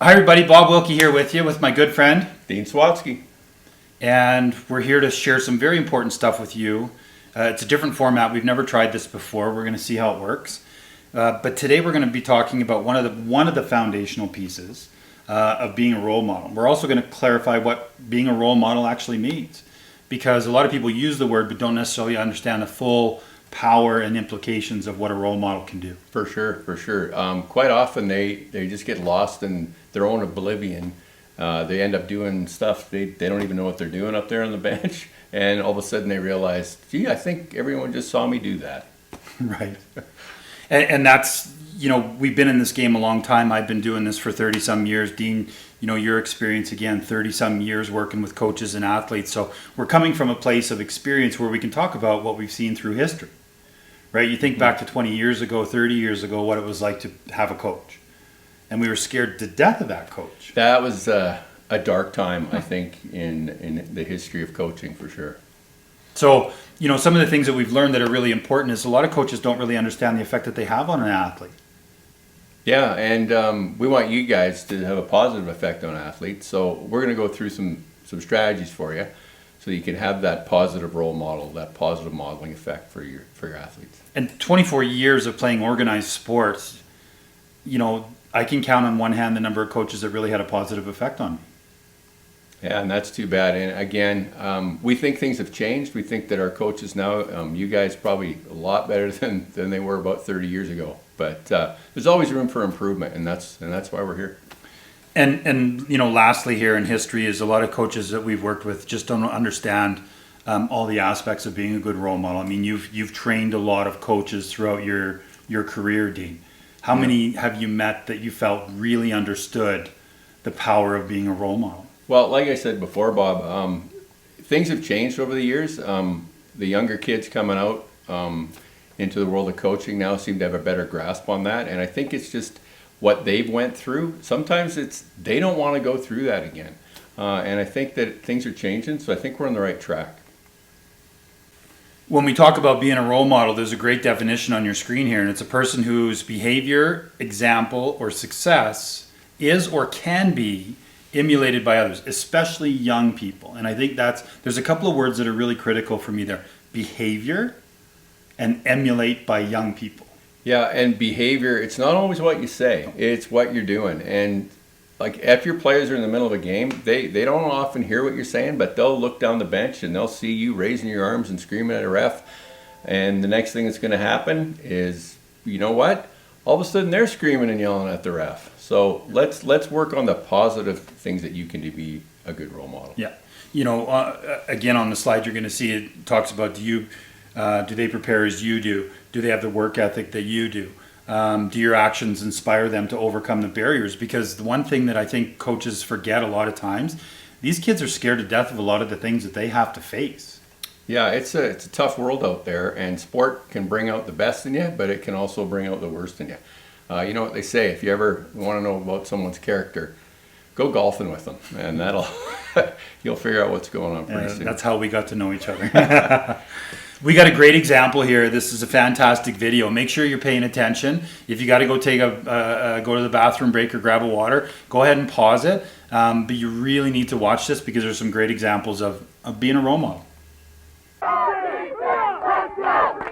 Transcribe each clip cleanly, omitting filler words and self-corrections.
Hi everybody, Bob Wilkie here with you with my good friend Dean Swatsky. And we're here to share some very important stuff with you. It's a different format. We've never tried this before. We're going to see how it works. But today we're going to be talking about one of the foundational pieces of being a role model. We're also going to clarify what being a role model actually means, because a lot of people use the word but don't necessarily understand the full power and implications of what a role model can do. For sure. Quite often they just get lost in their own oblivion. They end up doing stuff they don't even know what they're doing up there on the bench, and all of a sudden they realize, gee, I think everyone just saw me do that. Right. And that's, we've been in this game a long time. I've been doing this for 30 some years. Dean, your experience again, 30 some years working with coaches and athletes. So we're coming from a place of experience where we can talk about what we've seen through history. Right? You think back to 20 years ago, 30 years ago, what it was like to have a coach. And we were scared to death of that coach. That was a dark time, I think, in the history of coaching, for sure. So, some of the things that we've learned that are really important is a lot of coaches don't really understand the effect that they have on an athlete. Yeah, and we want you guys to have a positive effect on athletes. So we're going to go through some strategies for you, so you can have that positive role model, that positive modeling effect for your athletes. And 24 years of playing organized sports, I can count on one hand the number of coaches that really had a positive effect on me. Yeah, and that's too bad. And again, we think things have changed. We think that our coaches now, you guys probably a lot better than they were about 30 years ago. But there's always room for improvement, and that's why we're here. And lastly here in history is a lot of coaches that we've worked with just don't understand all the aspects of being a good role model. I mean, you've trained a lot of coaches throughout your career, Dean. How many have you met that you felt really understood the power of being a role model? Well, like I said before, Bob, things have changed over the years. The younger kids coming out into the world of coaching now seem to have a better grasp on that, and I think it's just what they've went through. Sometimes they don't want to go through that again, and I think that things are changing, so I think we're on the right track. When we talk about being a role model, there's a great definition on your screen here, and it's a person whose behavior, example, or success is or can be emulated by others, especially young people. And I think there's a couple of words that are really critical for me there: behavior and emulate by young people. Yeah, and behavior, it's not always what you say, it's what you're doing. And like if your players are in the middle of a game, they don't often hear what you're saying, but they'll look down the bench and they'll see you raising your arms and screaming at a ref. And the next thing that's going to happen is, you know what? All of a sudden they're screaming and yelling at the ref. So let's work on the positive things that you can do to be a good role model. Yeah. Again, on the slide you're going to see it talks about do they prepare as you do? Do they have the work ethic that you do? Do your actions inspire them to overcome the barriers? Because the one thing that I think coaches forget a lot of times, these kids are scared to death of a lot of the things that they have to face. Yeah, it's a tough world out there, and sport can bring out the best in you, but it can also bring out the worst in you. You know what they say, if you ever want to know about someone's character, go golfing with them, and you'll figure out what's going on pretty soon. That's how we got to know each other. We got a great example here. This is a fantastic video. Make sure you're paying attention. If you got to go go to the bathroom break or grab a water, go ahead and pause it. But you really need to watch this because there's some great examples of being a role model.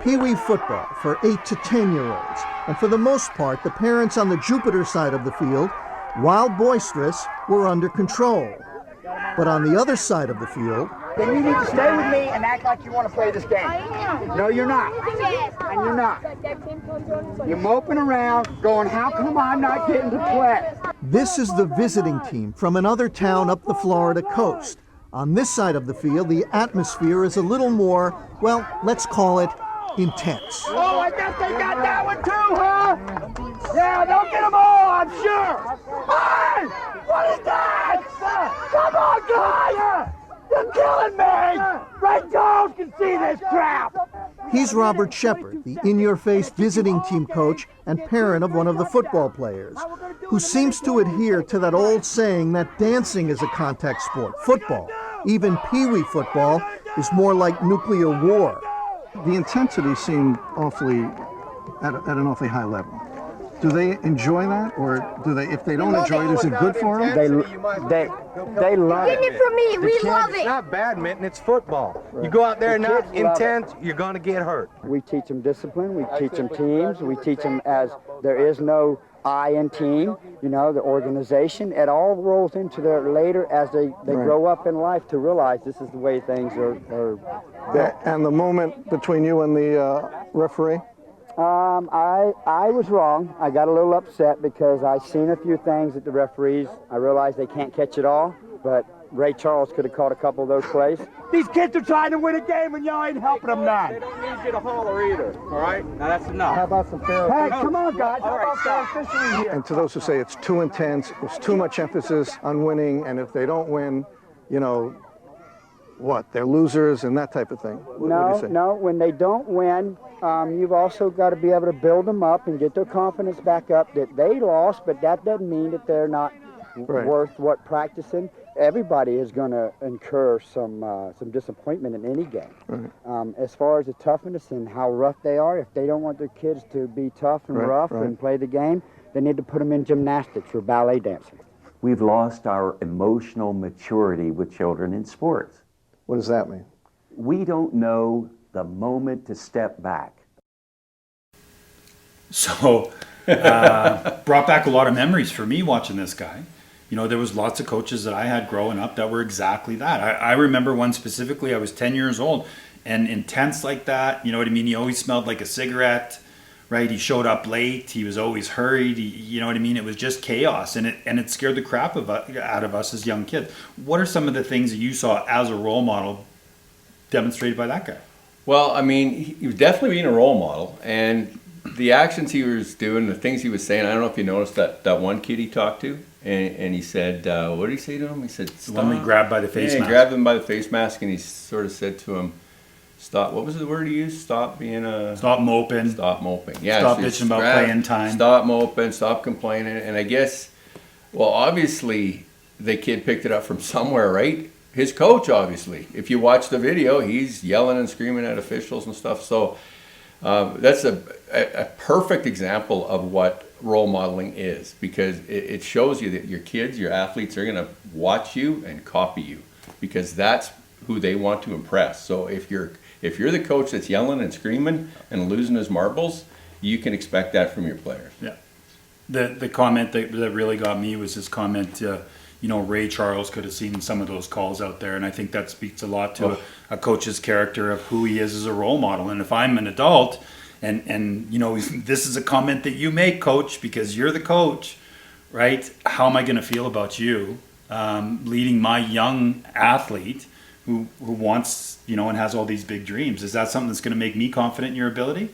Pee-wee football for 8 to 10-year-olds. And for the most part, the parents on the Jupiter side of the field, while boisterous, were under control. But on the other side of the field, then you need to stay with me and act like you want to play this game. I am. No, you're not. And you're not. You're moping around, going, how come I'm not getting to play? This is the visiting team from another town up the Florida coast. On this side of the field, the atmosphere is a little more, well, let's call it intense. Oh, I guess they got that one too, huh? Yeah, they'll get them all, I'm sure. Hey! What is that? Come on, guys! You're killing me! Ray Jones can see this crap! He's Robert Shepard, the in-your-face visiting team coach and parent of one of the football players, who seems to adhere to that old saying that dancing is a contact sport. Football, even pee-wee football, is more like nuclear war. The intensity seemed at an awfully high level. Do they enjoy that, or do they? If they don't enjoy it, is it good for them? They love Give it. it from me. We love It's it. not badminton, it's football. You go out there The not kids love intense, you're going to get hurt. We teach them discipline. We teach them teams. We teach them as there is no I in team. You know, the organization. It all rolls into their later as they grow up in life to realize this is the way things are built. And the moment between you and the referee? I was wrong. I got a little upset because I seen a few things at the referees. I realized they can't catch it all, but Ray Charles could have caught a couple of those plays. These kids are trying to win a game and y'all ain't helping them none. They don't need you to holler either, all right? Now that's enough. How about some fair? Hey, come on, guys. How about fair officiating here? And to those who say it's too intense, there's too much emphasis on winning, and if they don't win, you know, what, they're losers and that type of thing. What do you say? No. When they don't win, you've also got to be able to build them up and get their confidence back up that they lost, but that doesn't mean that they're not worth what practicing. Everybody is going to incur some disappointment in any game. Right. As far as the toughness and how rough they are, if they don't want their kids to be tough and rough and play the game, they need to put them in gymnastics or ballet dancing. We've lost our emotional maturity with children in sports. What does that mean? We don't know the moment to step back. So, brought back a lot of memories for me watching this guy. You know, there was lots of coaches that I had growing up that were exactly that. I remember one specifically, I was 10 years old, and intense like that, you know what I mean? He always smelled like a cigarette, right? He showed up late, he was always hurried, you know what I mean? It was just chaos, and it scared the crap out of us as young kids. What are some of the things that you saw as a role model demonstrated by that guy? Well, I mean, he was definitely being a role model, and the actions he was doing, the things he was saying, I don't know if you noticed that one kid he talked to, and he said, what did he say to him? He said, The one we grabbed by the face yeah, mask. he grabbed him by the face mask, and he sort of said to him, stop, what was the word he used? Stop being a... Stop moping. Stop moping. Yeah, Stop so bitching about playing time. Stop moping, stop complaining, and I guess, well, obviously, the kid picked it up from somewhere, right? His coach, obviously. If you watch the video, he's yelling and screaming at officials and stuff, so... that's a perfect example of what role modeling is, because it shows you that your kids, your athletes are going to watch you and copy you, because that's who they want to impress. So if you're the coach that's yelling and screaming and losing his marbles, you can expect that from your players. Yeah. The comment that really got me was his comment, you know, Ray Charles could have seen some of those calls out there, and I think that speaks a lot to a coach's character of who he is as a role model. And if I'm an adult, and you know, this is a comment that you make, coach, because you're the coach, right? How am I going to feel about you leading my young athlete who wants, you know, and has all these big dreams? Is that something that's going to make me confident in your ability?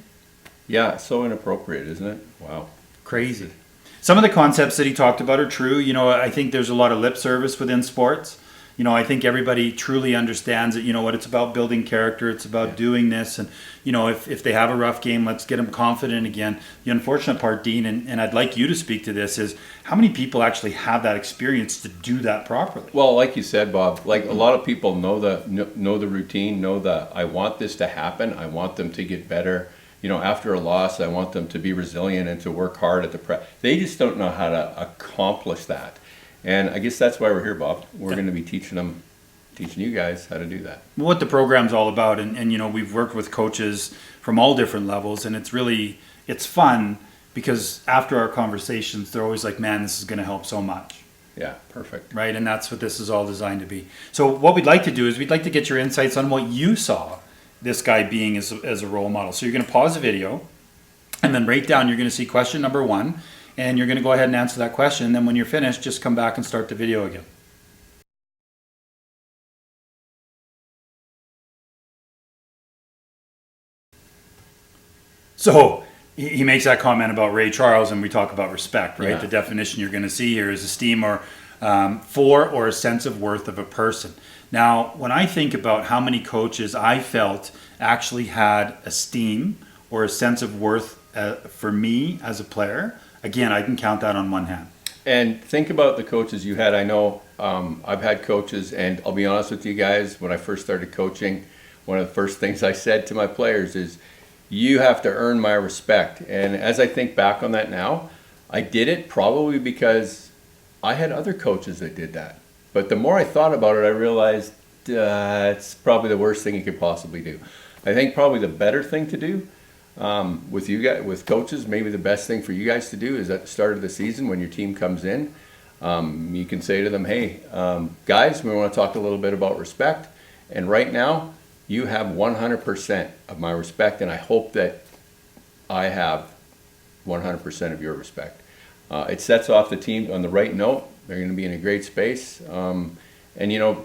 Yeah, it's so inappropriate, isn't it? Wow. Crazy. Some of the concepts that he talked about are true. You know, I think there's a lot of lip service within sports. You know, I think everybody truly understands that, you know what, it's about building character. It's about doing this. And, you know, if they have a rough game, let's get them confident again. The unfortunate part, Dean, and I'd like you to speak to this, is how many people actually have that experience to do that properly? Well, like you said, Bob, like a lot of people know the routine, know that I want this to happen. I want them to get better. You know, after a loss, I want them to be resilient and to work hard at the prep. They just don't know how to accomplish that. And I guess that's why we're here, Bob. We're going to be teaching you guys how to do that. What the program's all about, and you know, we've worked with coaches from all different levels, and it's fun because after our conversations, they're always like, man, this is going to help so much. Yeah, perfect. Right, and that's what this is all designed to be. So what we'd like to do is we'd like to get your insights on what you saw this guy being as a role model. So you're going to pause the video, and then right down, you're going to see question number 1, and you're going to go ahead and answer that question. And then when you're finished, just come back and start the video again. So he makes that comment about Ray Charles, and we talk about respect, right? Yeah. The definition you're going to see here is esteem or for or a sense of worth of a person. Now, when I think about how many coaches I felt actually had esteem or a sense of worth for me as a player, again, I can count that on one hand. And think about the coaches you had. I know I've had coaches, and I'll be honest with you guys, when I first started coaching, one of the first things I said to my players is, you have to earn my respect. And as I think back on that now, I did it probably because I had other coaches that did that. But the more I thought about it, I realized it's probably the worst thing you could possibly do. I think probably the better thing to do with you guys, with coaches, maybe the best thing for you guys to do is at the start of the season when your team comes in, you can say to them, hey, guys, we want to talk a little bit about respect. And right now, you have 100% of my respect, and I hope that I have 100% of your respect. It sets off the team on the right note. They're going to be in a great space. And,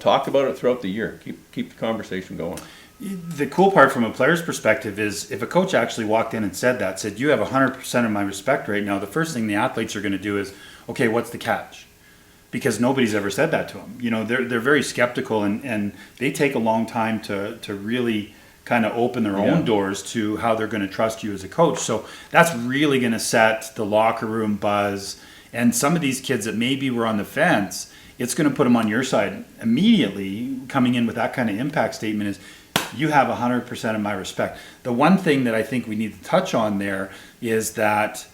talk about it throughout the year. Keep the conversation going. The cool part from a player's perspective is if a coach actually walked in and said, you have 100% of my respect right now, the first thing the athletes are going to do is, okay, what's the catch? Because nobody's ever said that to them. They're very skeptical, and they take a long time to really kind of open their own doors to how they're going to trust you as a coach. So that's really going to set the locker room buzz. And some of these kids that maybe were on the fence, it's going to put them on your side immediately. Coming in with that kind of impact statement is, you have 100% of my respect. The one thing that I think we need to touch on there is that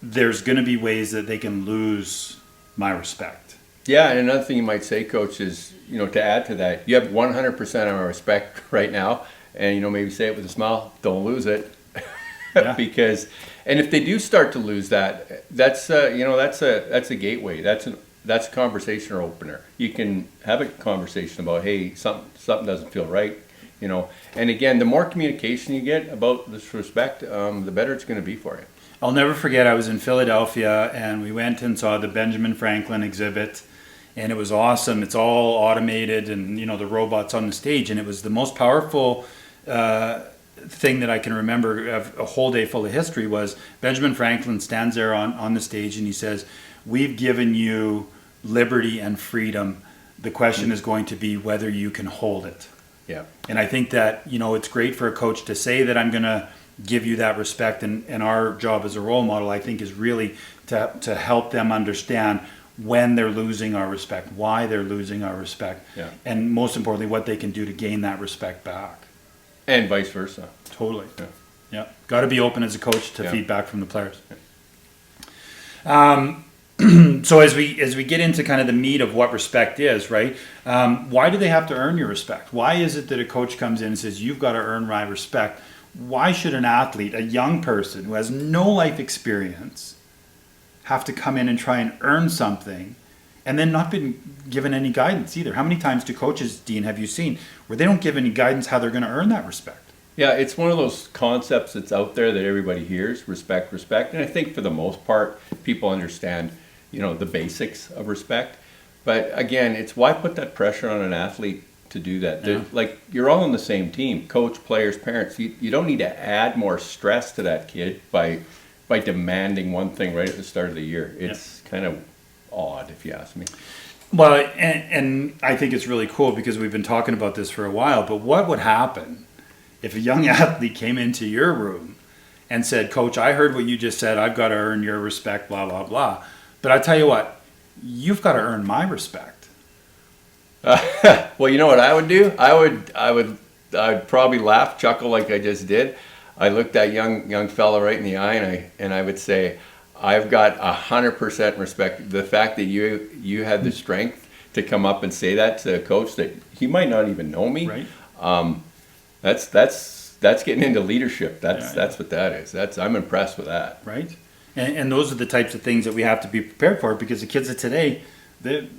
there's going to be ways that they can lose my respect. Yeah, and another thing you might say, Coach, is, to add to that, you have 100% of my respect right now, and, maybe say it with a smile, don't lose it. Because, and if they do start to lose that, that's a gateway. That's a conversation opener. You can have a conversation about, hey, something doesn't feel right, And again, the more communication you get about this respect, the better it's going to be for you. I'll never forget, I was in Philadelphia and we went and saw the Benjamin Franklin exhibit, and it was awesome. It's all automated and, the robots on the stage, and it was the most powerful thing that I can remember of a whole day full of history was Benjamin Franklin stands there on the stage and he says, we've given you liberty and freedom. The question is going to be whether you can hold it. Yeah. And I think that, it's great for a coach to say that I'm going to give you that respect, and our job as a role model, I think, is really to help them understand when they're losing our respect, why they're losing our respect, and most importantly, what they can do to gain that respect back. And vice versa. Totally. Yeah. Got to be open as a coach to feedback from the players. So as we get into kind of the meat of what respect is, right? Why do they have to earn your respect? Why is it that a coach comes in and says, you've got to earn my respect? Why should an athlete, a young person who has no life experience, have to come in and try and earn something and then not been given any guidance either? How many times do coaches, Dean, have you seen where they don't give any guidance how they're going to earn that respect? Yeah, it's one of those concepts that's out there that everybody hears, respect. And I think for the most part, people understand, the basics of respect. But again, it's why put that pressure on an athlete to do that? Yeah. Like, you're all on the same team, coach, players, parents. You don't need to add more stress to that kid by demanding one thing right at the start of the year. It's kind of odd, if you ask me. Well, and I think it's really cool because we've been talking about this for a while, but what would happen if a young athlete came into your room and said, Coach, I heard what you just said, I've got to earn your respect, blah, blah, blah. But I tell you what, you've got to earn my respect. Well, you know what I would do? I'd probably laugh, chuckle like I just did. I looked that young fella right in the eye, and I would say, I've got 100% respect. The fact that you had the strength to come up and say that to a coach that he might not even know me. Right. That's getting into leadership. That's what that is. I'm impressed with that. Right. And those are the types of things that we have to be prepared for, because the kids of today, they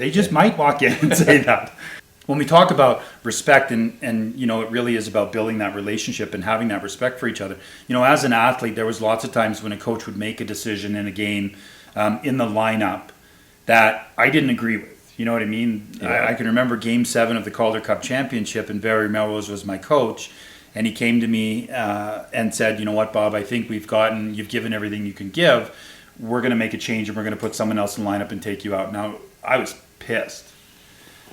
just might walk in and say that. When we talk about respect and it really is about building that relationship and having that respect for each other. As an athlete, there was lots of times when a coach would make a decision in a game in the lineup that I didn't agree with. You know what I mean? Yeah. I can remember Game 7 of the Calder Cup Championship, and Barry Melrose was my coach. And he came to me and said, you know what, Bob, I think you've given everything you can give. We're going to make a change and we're going to put someone else in the lineup and take you out. Now, I was pissed.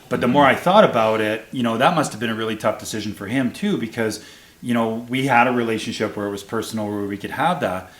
But the more I thought about it, that must have been a really tough decision for him too, because, we had a relationship where it was personal, where we could have that.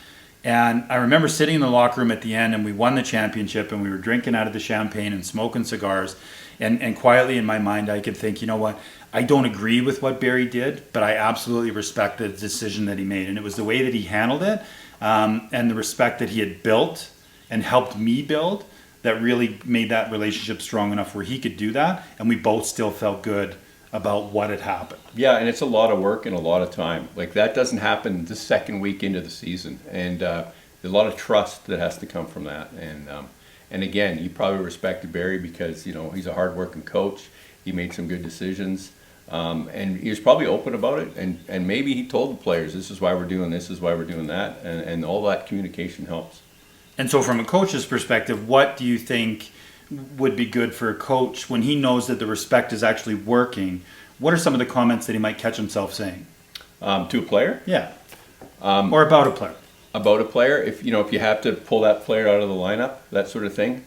And I remember sitting in the locker room at the end, and we won the championship, and we were drinking out of the champagne and smoking cigars. And quietly in my mind, I could think, you know what? I don't agree with what Barry did, but I absolutely respect the decision that he made. And it was the way that he handled it, and the respect that he had built and helped me build that really made that relationship strong enough where he could do that. And we both still felt good about what had happened. Yeah, and it's a lot of work and a lot of time. Like, that doesn't happen the second week into the season. And there's a lot of trust that has to come from that. And again, you probably respected Barry because, you know, he's a hard-working coach. He made some good decisions. And he was probably open about it, and maybe he told the players, this is why we're doing this is why we're doing that, and all that communication helps. And so from a coach's perspective, what do you think would be good for a coach when he knows that the respect is actually working? What are some of the comments that he might catch himself saying? To a player? Yeah. Or about a player. About a player, if you have to pull that player out of the lineup, that sort of thing.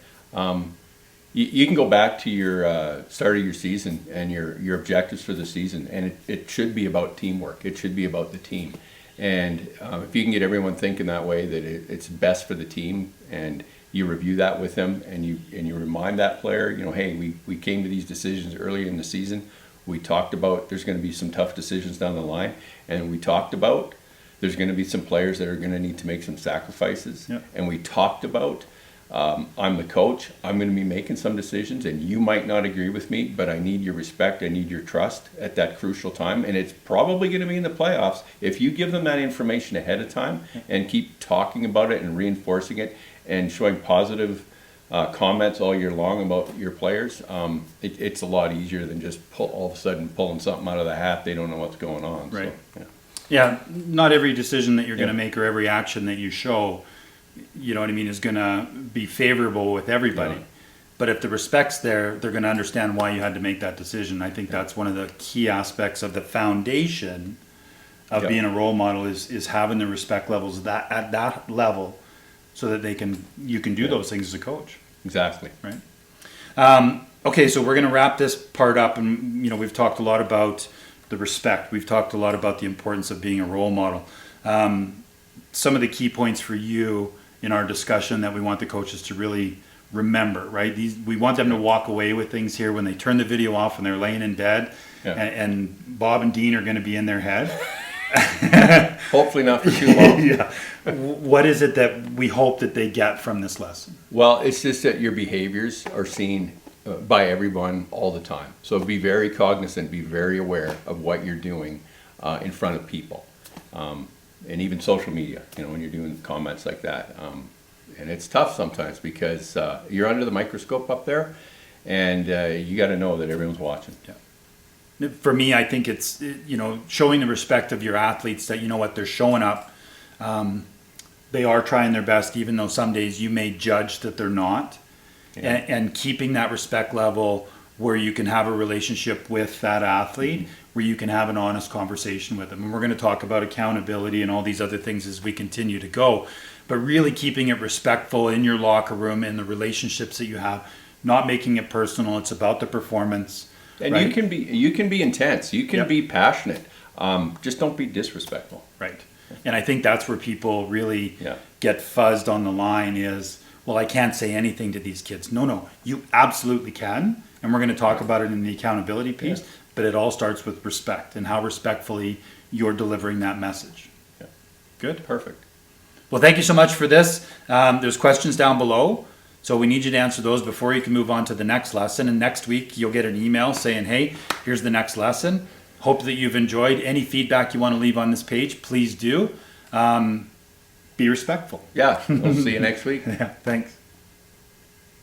You can go back to your start of your season and your objectives for the season, and it should be about teamwork. It should be about the team. And if you can get everyone thinking that way, that it's best for the team, and you review that with them, and you remind that player, you know, hey, we came to these decisions early in the season. We talked about there's going to be some tough decisions down the line, and we talked about there's going to be some players that are going to need to make some sacrifices. Yep. And we talked about I'm the coach. I'm going to be making some decisions, and you might not agree with me, but I need your respect. I need your trust at that crucial time, and it's probably going to be in the playoffs. If you give them that information ahead of time and keep talking about it and reinforcing it and showing positive comments all year long about your players, it's a lot easier than just all of a sudden pulling something out of the hat. They don't know what's going on. Right. So, yeah. Yeah, not every decision that you're going to make or every action that you show, you know what I mean, is going to be favorable with everybody. Yeah. But if the respect's there, they're going to understand why you had to make that decision. I think that's one of the key aspects of the foundation of being a role model is having the respect levels at that level, so that you can do those things as a coach. Exactly. Right. Okay, so we're going to wrap this part up, and you know, we've talked a lot about the respect. We've talked a lot about the importance of being a role model. Some of the key points for you in our discussion that we want the coaches to really remember, right? We want them to walk away with things here when they turn the video off and they're laying in bed, and Bob and Dean are going to be in their head. Hopefully not for too long. Yeah. What is it that we hope that they get from this lesson? Well, it's just that your behaviors are seen by everyone all the time. So be very cognizant, be very aware of what you're doing in front of people. And even social media, you know, when you're doing comments like that. And it's tough sometimes because you're under the microscope up there, and you got to know that everyone's watching. Yeah. For me, I think it's, you know, showing the respect of your athletes that, you know what, they're showing up. They are trying their best, even though some days you may judge that they're not. Yeah. And keeping that respect level where you can have a relationship with that athlete, where you can have an honest conversation with them. And we're going to talk about accountability and all these other things as we continue to go. But really keeping it respectful in your locker room and the relationships that you have, not making it personal. It's about the performance. And right? you can be intense. You can be passionate. Just don't be disrespectful. Right. And I think that's where people really get fuzzed on the line is, well, I can't say anything to these kids. No, you absolutely can. And we're going to talk about it in the accountability piece. Yeah. But it all starts with respect and how respectfully you're delivering that message. Yeah. Good? Perfect. Well, thank you so much for this. There's questions down below. So we need you to answer those before you can move on to the next lesson. And next week, you'll get an email saying, hey, here's the next lesson. Hope that you've enjoyed. Any feedback you want to leave on this page, please do. Be respectful. Yeah, we'll see you next week. Yeah, thanks.